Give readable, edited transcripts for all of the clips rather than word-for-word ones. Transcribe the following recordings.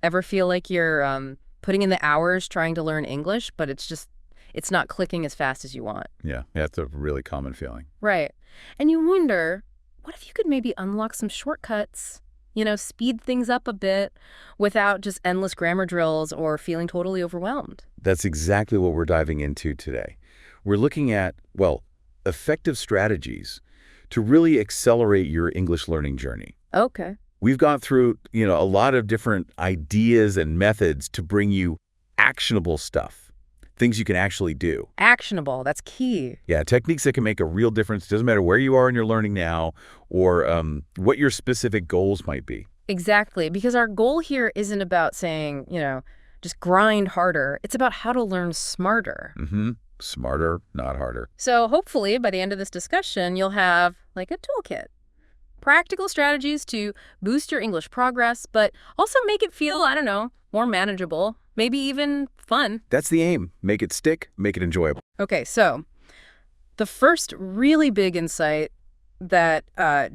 Ever feel like you're putting in the hours trying to learn English, but it's not clicking as fast as you want? Yeah, that's a really common feeling. Right. And you wonder, what if you could maybe unlock some shortcuts, speed things up a bit without just endless grammar drills or feeling totally overwhelmed? That's exactly what we're diving into today. We're looking at, well, effective strategies to really accelerate your English learning journey. Okay. We've gone through, a lot of different ideas and methods to bring you actionable stuff, things you can actually do. Actionable, that's key. Yeah, techniques that can make a real difference. Doesn't matter where you are in your learning now or what your specific goals might be. Exactly, because our goal here isn't about saying, just grind harder. It's about how to learn smarter. Mm-hmm. Smarter, not harder. So hopefully by the end of this discussion, you'll have like a toolkit. Practical strategies to boost your English progress, but also make it feel, more manageable, maybe even fun. That's the aim. Make it stick, make it enjoyable. Okay, so the first really big insight that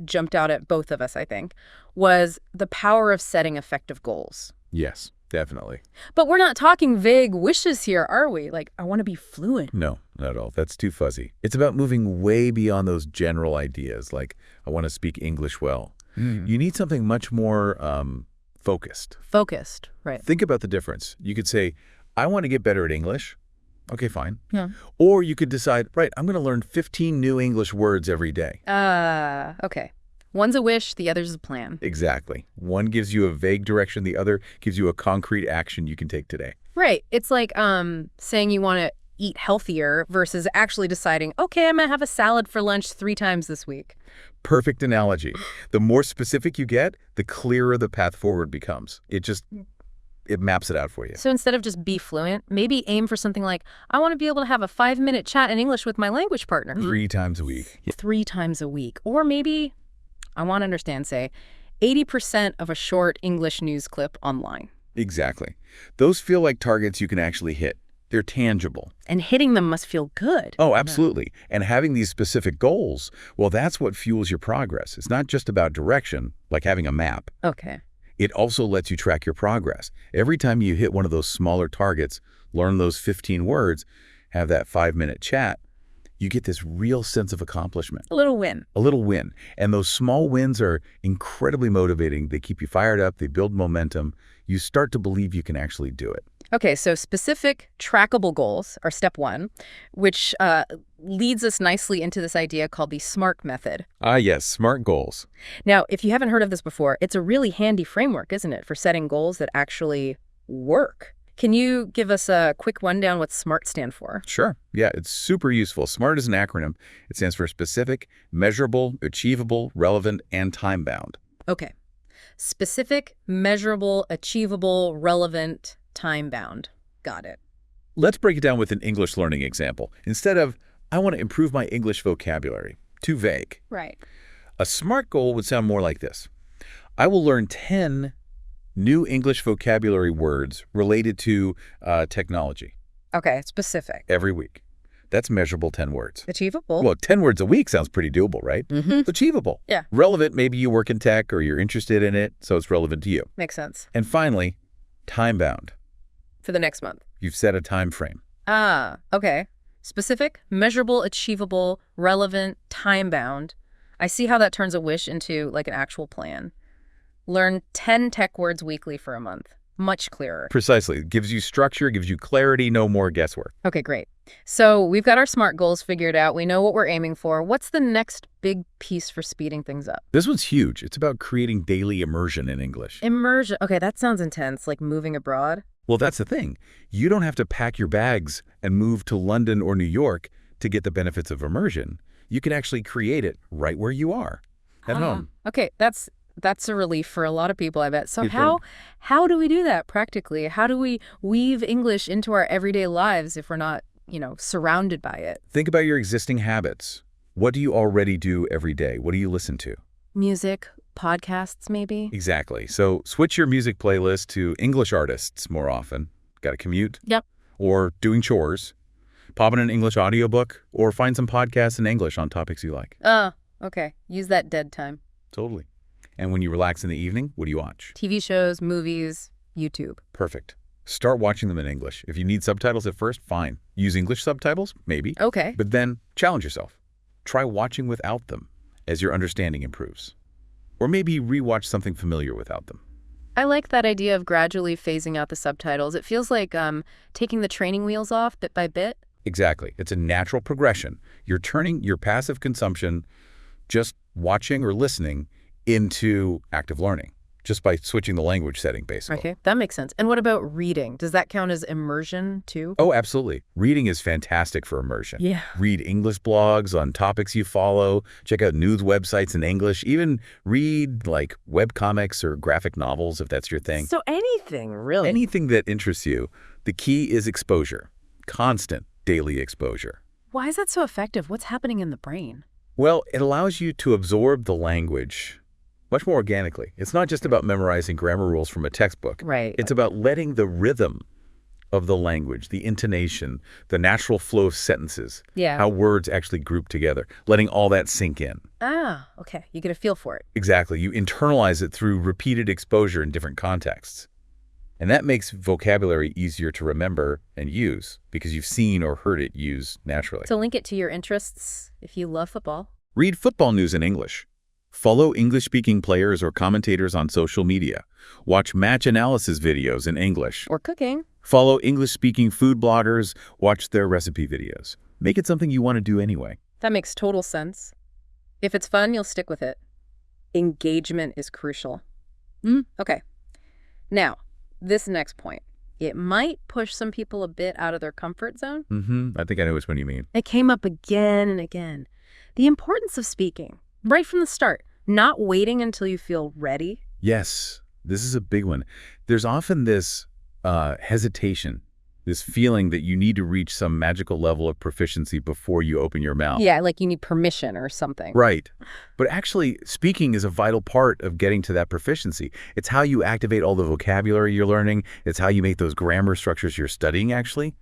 jumped out at both of us, I think, was the power of setting effective goals. Yes, definitely. But we're not talking vague wishes here, are we? Like, I want to be fluent. No, not at all. That's too fuzzy. It's about moving way beyond those general ideas, like I want to speak English well. You need something much more focused. Focused, right. Think about the difference. You could say, I want to get better at English. Okay, fine. Yeah. Or you could decide, right, I'm going to learn 15 new English words every day. Okay. One's a wish, the other's a plan. Exactly. One gives you a vague direction, the other gives you a concrete action you can take today. Right. It's like saying you want to eat healthier versus actually deciding, okay, I'm going to have a salad for lunch 3 times this week. Perfect analogy. The more specific you get, the clearer the path forward becomes. It maps it out for you. So instead of just be fluent, maybe aim for something like, I want to be able to have a 5-minute chat in English with my language partner. 3 times a week. 3 times a week. Or maybe, I want to understand, say, 80% of a short English news clip online. Exactly. Those feel like targets you can actually hit. They're tangible. And hitting them must feel good. Oh, absolutely. And having these specific goals, well, that's what fuels your progress. It's not just about direction, like having a map. Okay. It also lets you track your progress. Every time you hit one of those smaller targets, learn those 15 words, have that 5-minute chat, you get this real sense of accomplishment. A little win. A little win. And those small wins are incredibly motivating. They keep you fired up. They build momentum. You start to believe you can actually do it. Okay, so specific trackable goals are step 1, which leads us nicely into this idea called the SMART method. Ah, yes, SMART goals. Now, if you haven't heard of this before, it's a really handy framework, isn't it, for setting goals that actually work? Can you give us a quick rundown what SMART stand for? Sure. Yeah, it's super useful. SMART is an acronym. It stands for specific, measurable, achievable, relevant, and time-bound. Okay. Specific, measurable, achievable, relevant, time-bound. Got it. Let's break it down with an English learning example. Instead of, I want to improve my English vocabulary, too vague. Right. A SMART goal would sound more like this. I will learn 10 new English vocabulary words related to technology. Okay, specific. Every week. That's measurable 10 words. Achievable. Well, 10 words a week sounds pretty doable, right? Mm-hmm. Achievable. Yeah. Relevant, maybe you work in tech or you're interested in it, so it's relevant to you. Makes sense. And finally, time-bound. For the next month. You've set a time frame. Ah, okay. Specific, measurable, achievable, relevant, time-bound. I see how that turns a wish into like an actual plan. Learn 10 tech words weekly for a month. Much clearer. Precisely. It gives you structure, gives you clarity, no more guesswork. Okay, great. So we've got our SMART goals figured out. We know what we're aiming for. What's the next big piece for speeding things up? This one's huge. It's about creating daily immersion in English. Immersion. Okay, that sounds intense, like moving abroad. Well, that's the thing. You don't have to pack your bags and move to London or New York to get the benefits of immersion. You can actually create it right where you are, at home. Okay, that's a relief for a lot of people, I bet. So how do we do that practically? How do we weave English into our everyday lives if we're not, surrounded by it? Think about your existing habits. What do you already do every day? What do you listen to? Music, podcasts, maybe? Exactly. So switch your music playlist to English artists more often. Got a commute? Yep. Or doing chores. Pop in an English audiobook or find some podcasts in English on topics you like. Okay. Use that dead time. Totally. And when you relax in the evening, what do you watch? TV shows, movies, YouTube. Perfect. Start watching them in English. If you need subtitles at first, fine. Use English subtitles, maybe. Okay. But then challenge yourself. Try watching without them as your understanding improves. Or maybe rewatch something familiar without them. I like that idea of gradually phasing out the subtitles. It feels like taking the training wheels off bit by bit. Exactly. It's a natural progression. You're turning your passive consumption, just watching or listening, into active learning, just by switching the language setting, basically. Okay, that makes sense. And what about reading? Does that count as immersion, too? Oh, absolutely. Reading is fantastic for immersion. Yeah. Read English blogs on topics you follow, check out news websites in English, even read like webcomics or graphic novels if that's your thing. So anything, really. Anything that interests you. The key is exposure, constant daily exposure. Why is that so effective? What's happening in the brain? Well, it allows you to absorb the language much more organically. It's not just about memorizing grammar rules from a textbook. Right. It's about letting the rhythm of the language, the intonation, the natural flow of sentences, Yeah. how words actually group together, letting all that sink in. Ah, okay. You get a feel for it. Exactly. You internalize it through repeated exposure in different contexts. And that makes vocabulary easier to remember and use because you've seen or heard it used naturally. To link it to your interests, if you love football. Read football news in English. Follow English-speaking players or commentators on social media. Watch match analysis videos in English. Or cooking. Follow English-speaking food bloggers. Watch their recipe videos. Make it something you want to do anyway. That makes total sense. If it's fun, you'll stick with it. Engagement is crucial. Okay. Now, this next point. It might push some people a bit out of their comfort zone. I think I know which one you mean. It came up again and again. The importance of speaking. Right from the start, not waiting until you feel ready. Yes, this is a big one. There's often this hesitation, this feeling that you need to reach some magical level of proficiency before you open your mouth. Yeah, like you need permission or something. Right. But actually, speaking is a vital part of getting to that proficiency. It's how you activate all the vocabulary you're learning. It's how you make those grammar structures you're studying actually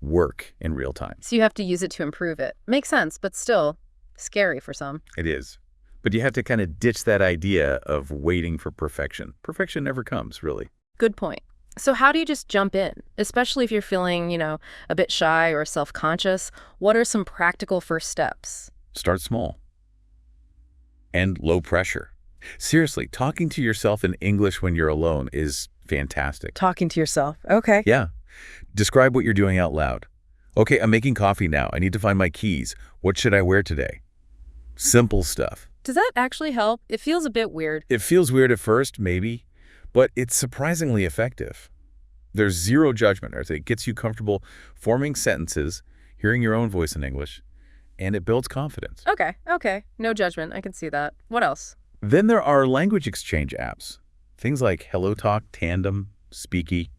work in real time. So you have to use it to improve it. Makes sense, but still scary for some. It is. But you have to kind of ditch that idea of waiting for perfection. Perfection never comes, really. Good point. So how do you just jump in, especially if you're feeling, a bit shy or self-conscious? What are some practical first steps? Start small. And low pressure. Seriously, talking to yourself in English when you're alone is fantastic. Talking to yourself. Okay. Yeah. Describe what you're doing out loud. Okay, I'm making coffee now. I need to find my keys. What should I wear today? Simple stuff. Does that actually help? It feels a bit weird. It feels weird at first, maybe, but it's surprisingly effective. There's zero judgment. It gets you comfortable forming sentences, hearing your own voice in English, and it builds confidence. Okay. No judgment. I can see that. What else? Then there are language exchange apps. Things like HelloTalk, Tandem, Speaky,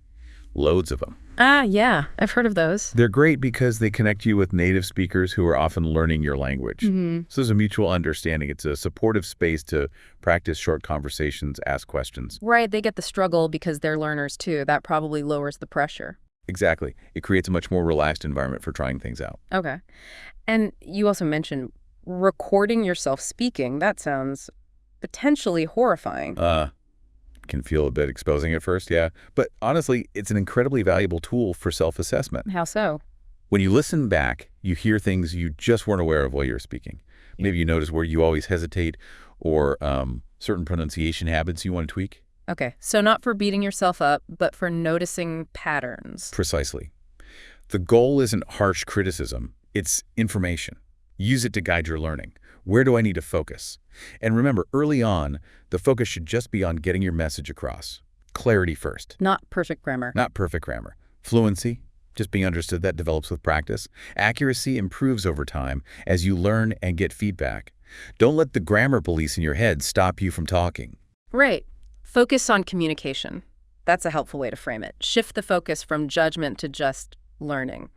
loads of them. Ah, yeah. I've heard of those. They're great because they connect you with native speakers who are often learning your language. So there's a mutual understanding. It's a supportive space to practice short conversations, ask questions. Right. They get the struggle because they're learners too. That probably lowers the pressure. Exactly. It creates a much more relaxed environment for trying things out. Okay. And you also mentioned recording yourself speaking. That sounds potentially horrifying. Can feel a bit exposing at first, yeah. But honestly, it's an incredibly valuable tool for self-assessment. How so? When you listen back, you hear things you just weren't aware of while you were speaking. Maybe you notice where you always hesitate or certain pronunciation habits you want to tweak. Okay, so not for beating yourself up, but for noticing patterns. Precisely. The goal isn't harsh criticism. It's information. Use it to guide your learning. Where do I need to focus? And remember, early on, the focus should just be on getting your message across. Clarity first. Not perfect grammar. Not perfect grammar. Fluency, just being understood, that develops with practice. Accuracy improves over time as you learn and get feedback. Don't let the grammar police in your head stop you from talking. Right. Focus on communication. That's a helpful way to frame it. Shift the focus from judgment to just learning.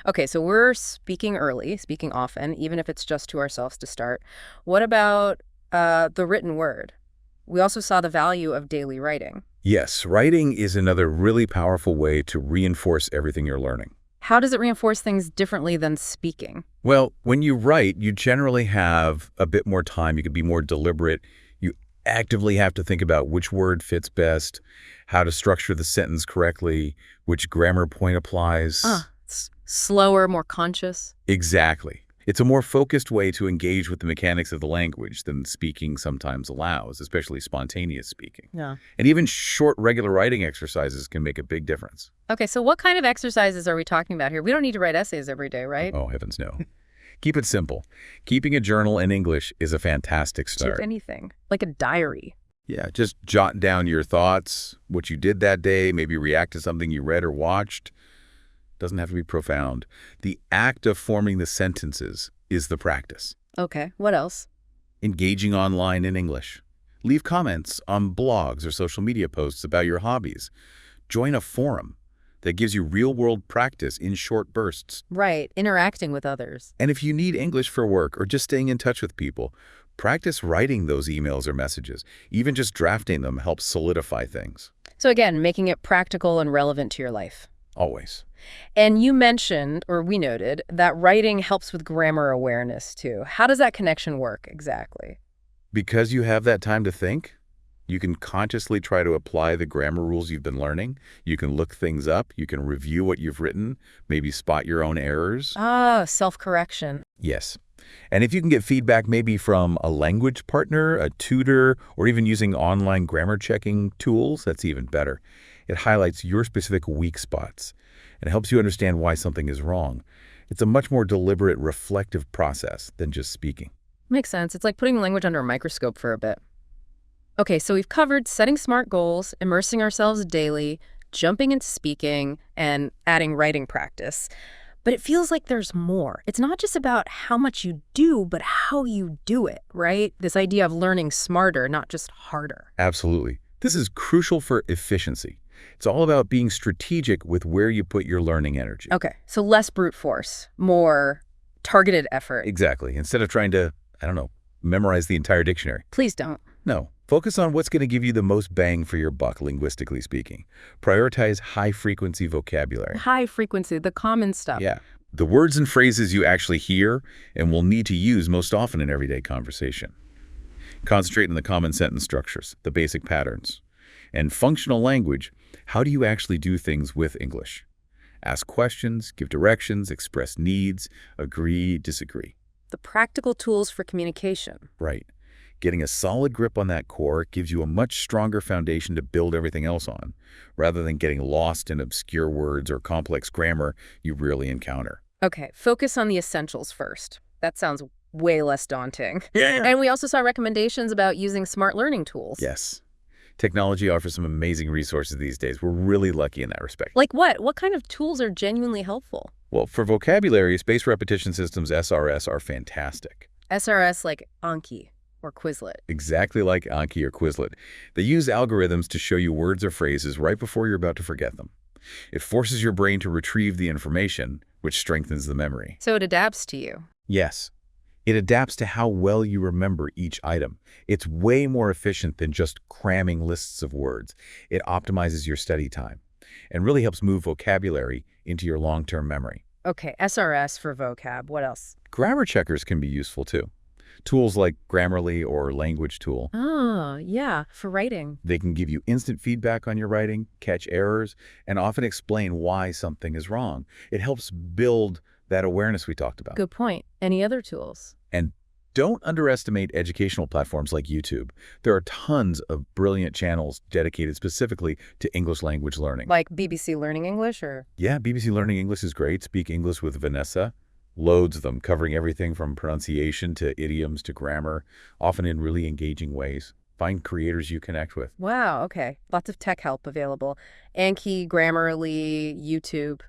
Okay, so we're speaking early, speaking often, even if it's just to ourselves to start. What about the written word? We also saw the value of daily writing. Yes, writing is another really powerful way to reinforce everything you're learning. How does it reinforce things differently than speaking? Well, when you write, you generally have a bit more time. You can be more deliberate. You actively have to think about which word fits best, how to structure the sentence correctly, which grammar point applies. It's slower, more conscious. Exactly. It's a more focused way to engage with the mechanics of the language than speaking sometimes allows, especially spontaneous speaking. Yeah. And even short, regular writing exercises can make a big difference. Okay, so what kind of exercises are we talking about here? We don't need to write essays every day, right? Oh, heavens no. Keep it simple. Keeping a journal in English is a fantastic start. If anything, like a diary. Yeah, just jot down your thoughts, what you did that day, maybe react to something you read or watched. Doesn't have to be profound. The act of forming the sentences is the practice. Okay, what else? Engaging online in English. Leave comments on blogs or social media posts about your hobbies. Join a forum that gives you real-world practice in short bursts. Right, interacting with others. And if you need English for work or just staying in touch with people, practice writing those emails or messages. Even just drafting them helps solidify things. So again, making it practical and relevant to your life. Always. And you mentioned, or we noted, that writing helps with grammar awareness too. How does that connection work exactly? Because you have that time to think, you can consciously try to apply the grammar rules you've been learning. You can look things up. You can review what you've written, maybe spot your own errors. Self-correction. Yes. And if you can get feedback maybe from a language partner, a tutor, or even using online grammar checking tools, that's even better. It highlights your specific weak spots and helps you understand why something is wrong. It's a much more deliberate, reflective process than just speaking. Makes sense. It's like putting language under a microscope for a bit. Okay, so we've covered setting smart goals, immersing ourselves daily, jumping into speaking, and adding writing practice. But it feels like there's more. It's not just about how much you do, but how you do it, right? This idea of learning smarter, not just harder. Absolutely. This is crucial for efficiency. It's all about being strategic with where you put your learning energy. Okay, so less brute force, more targeted effort. Exactly. Instead of trying to, memorize the entire dictionary. Please don't. No. Focus on what's going to give you the most bang for your buck, linguistically speaking. Prioritize high-frequency vocabulary. High frequency, the common stuff. Yeah. The words and phrases you actually hear and will need to use most often in everyday conversation. Concentrate on the common sentence structures, the basic patterns. And functional language, how do you actually do things with English? Ask questions, give directions, express needs, agree, disagree. The practical tools for communication. Right. Getting a solid grip on that core gives you a much stronger foundation to build everything else on, rather than getting lost in obscure words or complex grammar you rarely encounter. Okay, focus on the essentials first. That sounds way less daunting. Yeah. And we also saw recommendations about using smart learning tools. Yes. Technology offers some amazing resources these days. We're really lucky in that respect. Like what? What kind of tools are genuinely helpful? Well, for vocabulary, spaced repetition systems, SRS, are fantastic. SRS like Anki or Quizlet. Exactly like Anki or Quizlet. They use algorithms to show you words or phrases right before you're about to forget them. It forces your brain to retrieve the information, which strengthens the memory. So it adapts to you. Yes. It adapts to how well you remember each item. It's way more efficient than just cramming lists of words. It optimizes your study time and really helps move vocabulary into your long-term memory. Okay, SRS for vocab. What else? Grammar checkers can be useful too. Tools like Grammarly or Language Tool. Oh, yeah, for writing. They can give you instant feedback on your writing, catch errors, and often explain why something is wrong. It helps build that awareness we talked about. Good point. Any other tools? And don't underestimate educational platforms like YouTube. There are tons of brilliant channels dedicated specifically to English language learning. Like BBC Learning English or? Yeah, BBC Learning English is great. Speak English with Vanessa. Loads of them, covering everything from pronunciation to idioms to grammar, often in really engaging ways. Find creators you connect with. Wow, okay. Lots of tech help available. Anki, Grammarly, YouTube.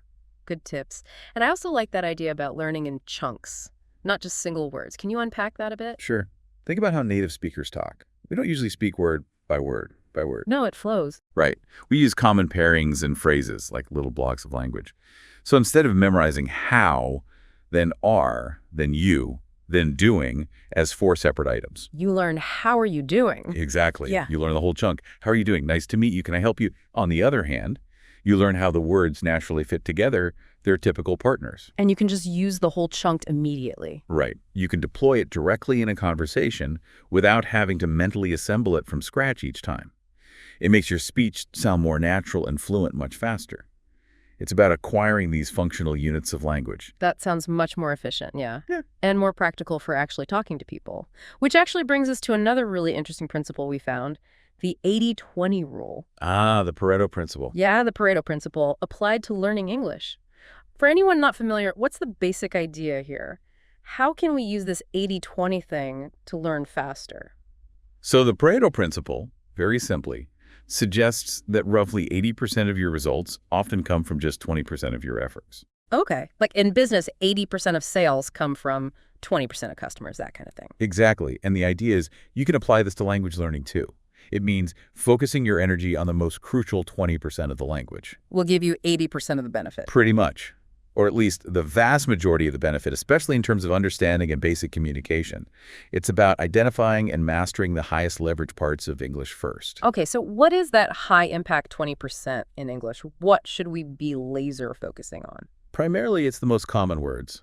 Good tips. And I also like that idea about learning in chunks, not just single words. Can you unpack that a bit? Sure. Think about how native speakers talk. We don't usually speak word by word by word. No, it flows. Right. We use common pairings and phrases like little blocks of language. So instead of memorizing how, then are, then you, then doing as 4 separate items. You learn how are you doing? Exactly. Yeah. You learn the whole chunk. How are you doing? Nice to meet you. Can I help you? On the other hand, You learn how the words naturally fit together, their typical partners. And you can just use the whole chunk immediately. Right. You can deploy it directly in a conversation without having to mentally assemble it from scratch each time. It makes your speech sound more natural and fluent much faster. It's about acquiring these functional units of language. That sounds much more efficient, yeah. Yeah. And more practical for actually talking to people. Which actually brings us to another really interesting principle we found, the 80-20 rule. Ah, the Pareto principle. Yeah, the Pareto principle applied to learning English. For anyone not familiar, what's the basic idea here? How can we use this 80-20 thing to learn faster? So the Pareto principle, very simply, suggests that roughly 80% of your results often come from just 20% of your efforts. Okay. Like in business, 80% of sales come from 20% of customers, that kind of thing. Exactly. And the idea is you can apply this to language learning too. It means focusing your energy on the most crucial 20% of the language. Will give you 80% of the benefit. Pretty much. Or at least the vast majority of the benefit, especially in terms of understanding and basic communication. It's about identifying and mastering the highest leverage parts of English first. Okay, so what is that high impact 20% in English? What should we be laser focusing on? Primarily, it's the most common words.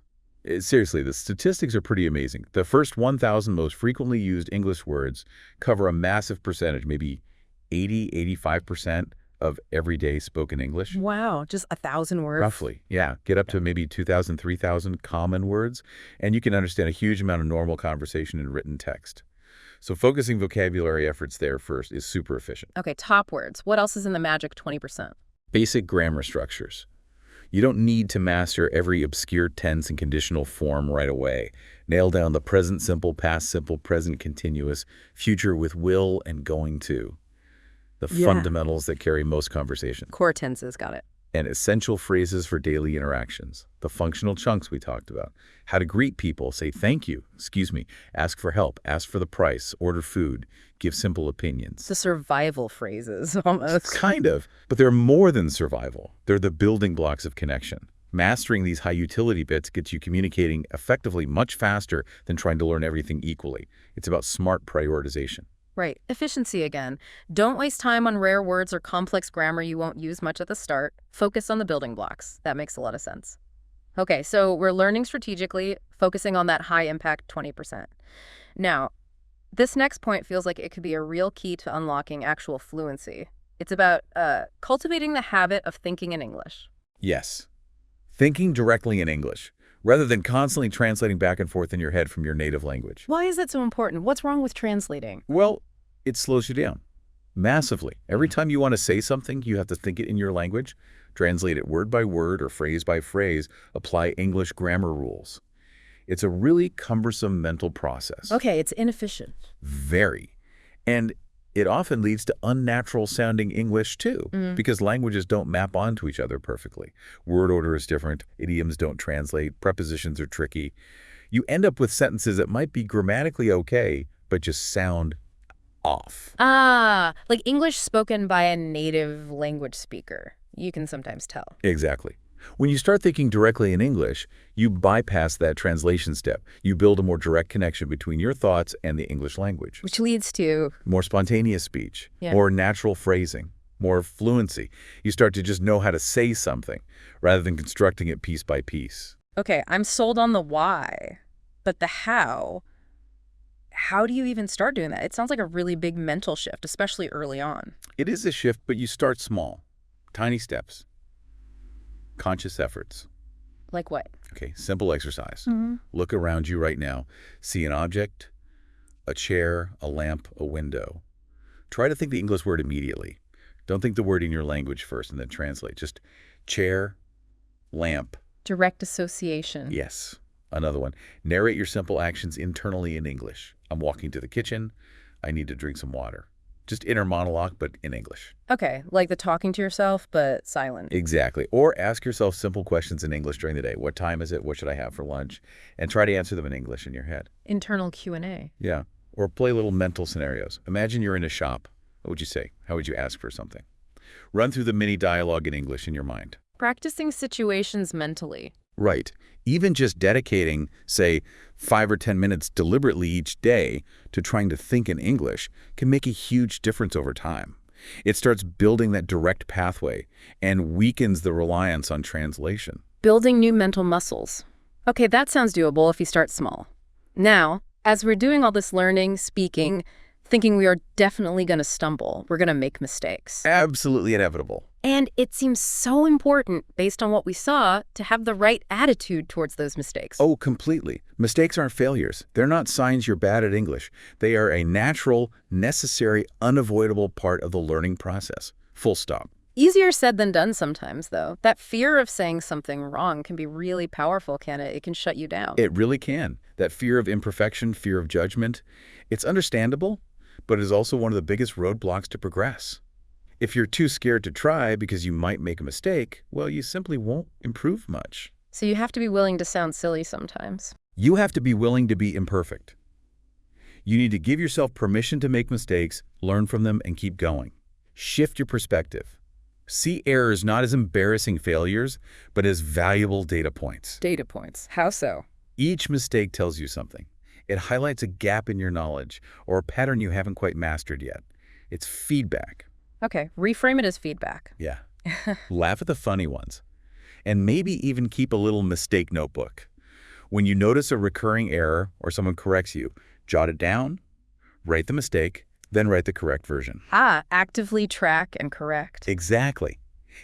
Seriously, the statistics are pretty amazing. The first 1,000 most frequently used English words cover a massive percentage, maybe 80–85% of everyday spoken English. Wow, just 1,000 words? Roughly, yeah. Get up to maybe 2,000, 3,000 common words, and you can understand a huge amount of normal conversation in written text. So focusing vocabulary efforts there first is super efficient. Okay, top words. What else is in the magic 20%? Basic grammar structures. You don't need to master every obscure tense and conditional form right away. Nail down the present simple, past simple, present continuous, future with will and going to. The fundamentals that carry most conversations. Core tenses, got it. And essential phrases for daily interactions. The functional chunks we talked about. How to greet people, say thank you, excuse me, ask for help, ask for the price, order food, give simple opinions. The survival phrases, almost. Kind of, but they're more than survival. They're the building blocks of connection. Mastering these high utility bits gets you communicating effectively much faster than trying to learn everything equally. It's about smart prioritization. Right. Efficiency again. Don't waste time on rare words or complex grammar you won't use much at the start. Focus on the building blocks. That makes a lot of sense. Okay, so we're learning strategically, focusing on that high impact 20%. Now, this next point feels like it could be a real key to unlocking actual fluency. It's about cultivating the habit of thinking in English. Yes. Thinking directly in English, rather than constantly translating back and forth in your head from your native language. Why is that so important? What's wrong with translating? Well, it slows you down. Massively. Every time you want to say something, you have to think it in your language, translate it word by word or phrase by phrase, apply English grammar rules. It's a really cumbersome mental process. Okay, it's inefficient. Very. And it often leads to unnatural sounding English too, because languages don't map onto each other perfectly. Word order is different, idioms don't translate, prepositions are tricky. You end up with sentences that might be grammatically okay, but just sound off. Ah, like English spoken by a native language speaker. You can sometimes tell. Exactly. When you start thinking directly in English, you bypass that translation step. You build a more direct connection between your thoughts and the English language. Which leads to more spontaneous speech, more natural phrasing, more fluency. You start to just know how to say something rather than constructing it piece by piece. Okay, I'm sold on the why, but the how do you even start doing that? It sounds like a really big mental shift, especially early on. It is a shift, but you start small. Tiny steps. Conscious efforts. Like what? Okay, simple exercise. Look around you right now. See an object, a chair, a lamp, a window. Try to think the English word immediately. Don't think the word in your language first and then translate. Just chair, lamp. Direct association. Yes. Another one. Narrate your simple actions internally in English. I'm walking to the kitchen. I need to drink some water. Just inner monologue, but in English. Okay, like the talking to yourself, but silent. Exactly. Or ask yourself simple questions in English during the day. What time is it? What should I have for lunch? And try to answer them in English in your head. Internal Q&A. Yeah. Or play little mental scenarios. Imagine you're in a shop. What would you say? How would you ask for something? Run through the mini dialogue in English in your mind. Practicing situations mentally. Right. Even just dedicating, say, 5 or 10 minutes deliberately each day to trying to think in English can make a huge difference over time. It starts building that direct pathway and weakens the reliance on translation. Building new mental muscles. Okay, that sounds doable if you start small. Now, as we're doing all this learning, speaking, thinking we are definitely going to stumble, we're going to make mistakes. Absolutely inevitable. And it seems so important, based on what we saw, to have the right attitude towards those mistakes. Oh, completely. Mistakes aren't failures. They're not signs you're bad at English. They are a natural, necessary, unavoidable part of the learning process. Full stop. Easier said than done sometimes, though. That fear of saying something wrong can be really powerful, can it? It can shut you down. It really can. That fear of imperfection, fear of judgment, it's understandable, but it is also one of the biggest roadblocks to progress. If you're too scared to try because you might make a mistake, well, you simply won't improve much. So you have to be willing to sound silly sometimes. You have to be willing to be imperfect. You need to give yourself permission to make mistakes, learn from them, and keep going. Shift your perspective. See errors not as embarrassing failures, but as valuable data points. Data points. How so? Each mistake tells you something. It highlights a gap in your knowledge or a pattern you haven't quite mastered yet. It's feedback. Okay, reframe it as feedback. Yeah. Laugh at the funny ones. And maybe even keep a little mistake notebook. When you notice a recurring error or someone corrects you, jot it down, write the mistake, then write the correct version. Actively track and correct. Exactly.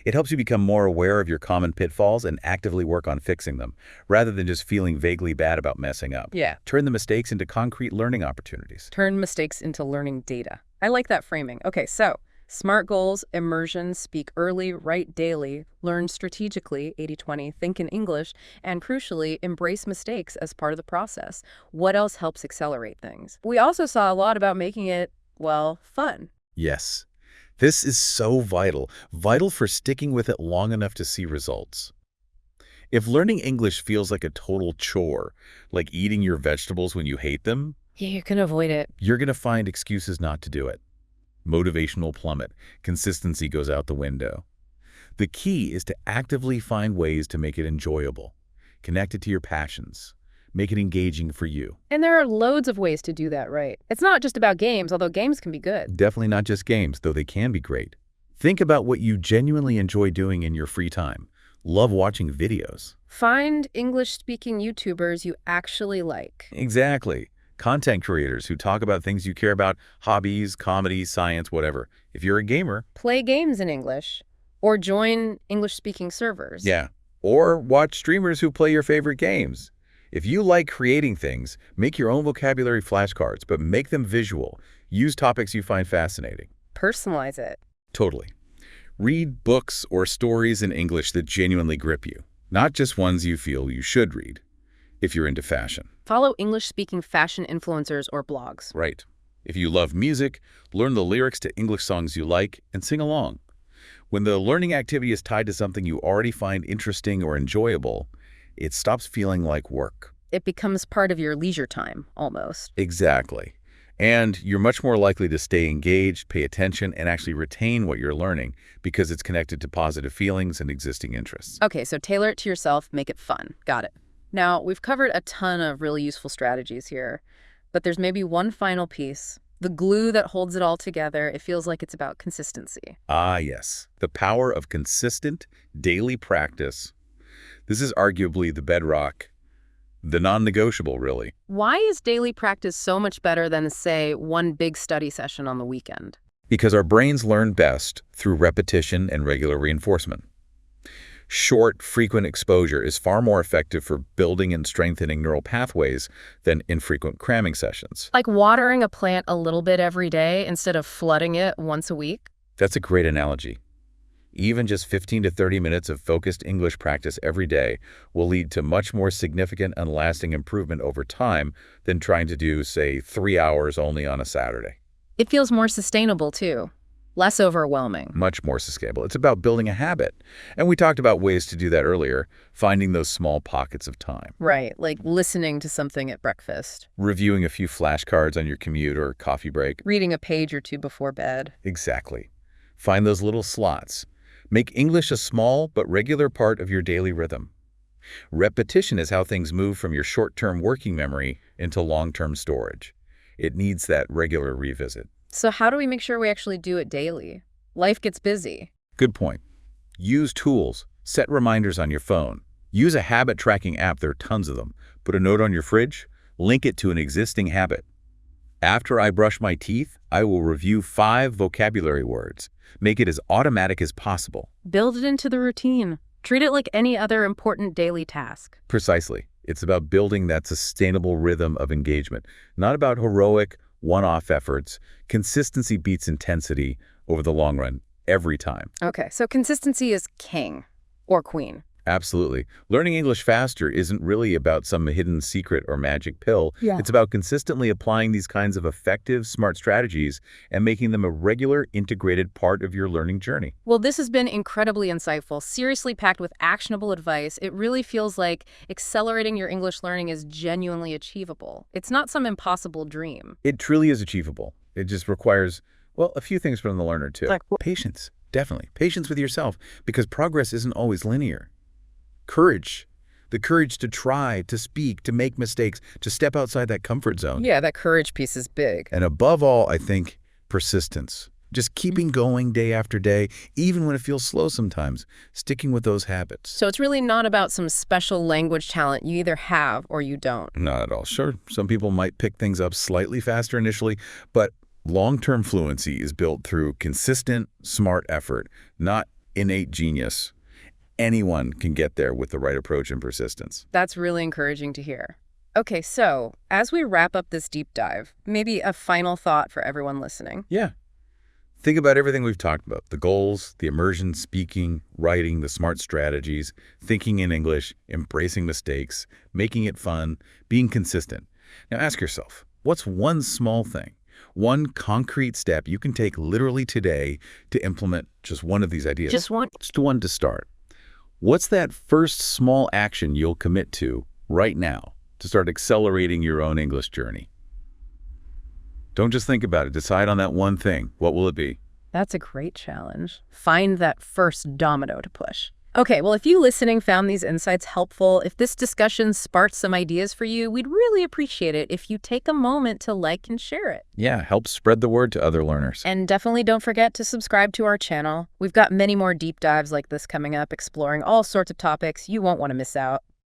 It helps you become more aware of your common pitfalls and actively work on fixing them, rather than just feeling vaguely bad about messing up. Yeah. Turn the mistakes into concrete learning opportunities. Turn mistakes into learning data. I like that framing. Okay, so SMART goals, immersion, speak early, write daily, learn strategically, 80-20, think in English, and crucially, embrace mistakes as part of the process. What else helps accelerate things? We also saw a lot about making it, well, fun. Yes. This is so vital for sticking with it long enough to see results. If learning English feels like a total chore, like eating your vegetables when you hate them, Yeah, you can avoid it. you're going to find excuses not to do it. Motivation will plummet. Consistency goes out the window. The key is to actively find ways to make it enjoyable. Connect it to your passions. Make it engaging for you. And there are loads of ways to do that right. It's not just about games, although games can be good. Definitely not just games, though they can be great. Think about what you genuinely enjoy doing in your free time. Love watching videos. Find English-speaking YouTubers you actually like. Exactly. Content creators who talk about things you care about, hobbies, comedy, science, whatever. If you're a gamer, Play games in English, or join English-speaking servers. yeah. Or watch streamers who play your favorite games. If you like creating things, make your own vocabulary flashcards, but make them visual. Use topics you find fascinating. Personalize it. Totally. Read books or stories in English that genuinely grip you, not just ones you feel you should read, if you're into fashion. Follow English-speaking fashion influencers or blogs. Right. If you love music, learn the lyrics to English songs you like and sing along. When the learning activity is tied to something you already find interesting or enjoyable, it stops feeling like work. It becomes part of your leisure time, almost. Exactly. And you're much more likely to stay engaged, pay attention, and actually retain what you're learning because it's connected to positive feelings and existing interests. Okay, so tailor it to yourself, make it fun. Got it. Now, we've covered a ton of really useful strategies here, but there's maybe one final piece. The glue that holds it all together. It feels like it's about consistency. Ah, yes. The power of consistent, daily practice. This is arguably the bedrock, the non-negotiable, really. Why is daily practice so much better than, say, one big study session on the weekend? Because our brains learn best through repetition and regular reinforcement. Short, frequent exposure is far more effective for building and strengthening neural pathways than infrequent cramming sessions. Like watering a plant a little bit every day instead of flooding it once a week? That's a great analogy. Even just 15 to 30 minutes of focused English practice every day will lead to much more significant and lasting improvement over time than trying to do, say, 3 hours only on a Saturday. It feels more sustainable, too. Less overwhelming. Much more sustainable. It's about building a habit. And we talked about ways to do that earlier, finding those small pockets of time. Right, like listening to something at breakfast. Reviewing a few flashcards on your commute or coffee break. Reading a page or two before bed. Exactly. Find those little slots. Make English a small but regular part of your daily rhythm. Repetition is how things move from your short-term working memory into long-term storage. It needs that regular revisit. So how do we make sure we actually do it daily? Life gets busy. Good point. Use tools. Set reminders on your phone. Use a habit tracking app. There are tons of them. Put a note on your fridge. Link it to an existing habit. After I brush my teeth, I will review 5 vocabulary words. Make it as automatic as possible. Build it into the routine. Treat it like any other important daily task. Precisely. It's about building that sustainable rhythm of engagement, not about heroic, one-off efforts. Consistency beats intensity over the long run, every time. Okay, so consistency is king or queen. Absolutely. Learning English faster isn't really about some hidden secret or magic pill. Yeah. It's about consistently applying these kinds of effective, smart strategies and making them a regular, integrated part of your learning journey. Well, this has been incredibly insightful, seriously packed with actionable advice. It really feels like accelerating your English learning is genuinely achievable. It's not some impossible dream. It truly is achievable. It just requires, well, a few things from the learner, too. Like what? Patience, definitely. Patience with yourself, because progress isn't always linear. Courage. The courage to try, to speak, to make mistakes, to step outside that comfort zone. Yeah, that courage piece is big. And above all, I think, persistence. Just keeping going day after day, even when it feels slow sometimes, sticking with those habits. So it's really not about some special language talent you either have or you don't. Not at all. Sure, some people might pick things up slightly faster initially, but long-term fluency is built through consistent, smart effort, not innate genius. Anyone can get there with the right approach and persistence. That's really encouraging to hear. Okay, so as we wrap up this deep dive, maybe a final thought for everyone listening. Yeah. Think about everything we've talked about, the goals, the immersion, speaking, writing, the smart strategies, thinking in English, embracing mistakes, making it fun, being consistent. Now ask yourself, what's one small thing, one concrete step you can take literally today to implement just one of these ideas? Just one? Just one to start. What's that first small action you'll commit to right now to start accelerating your own English journey? Don't just think about it. Decide on that one thing. What will it be? That's a great challenge. Find that first domino to push. Okay, well, if you listening found these insights helpful, if this discussion sparked some ideas for you, we'd really appreciate it if you take a moment to like and share it. Yeah, help spread the word to other learners. And definitely don't forget to subscribe to our channel. We've got many more deep dives like this coming up, exploring all sorts of topics you won't want to miss out.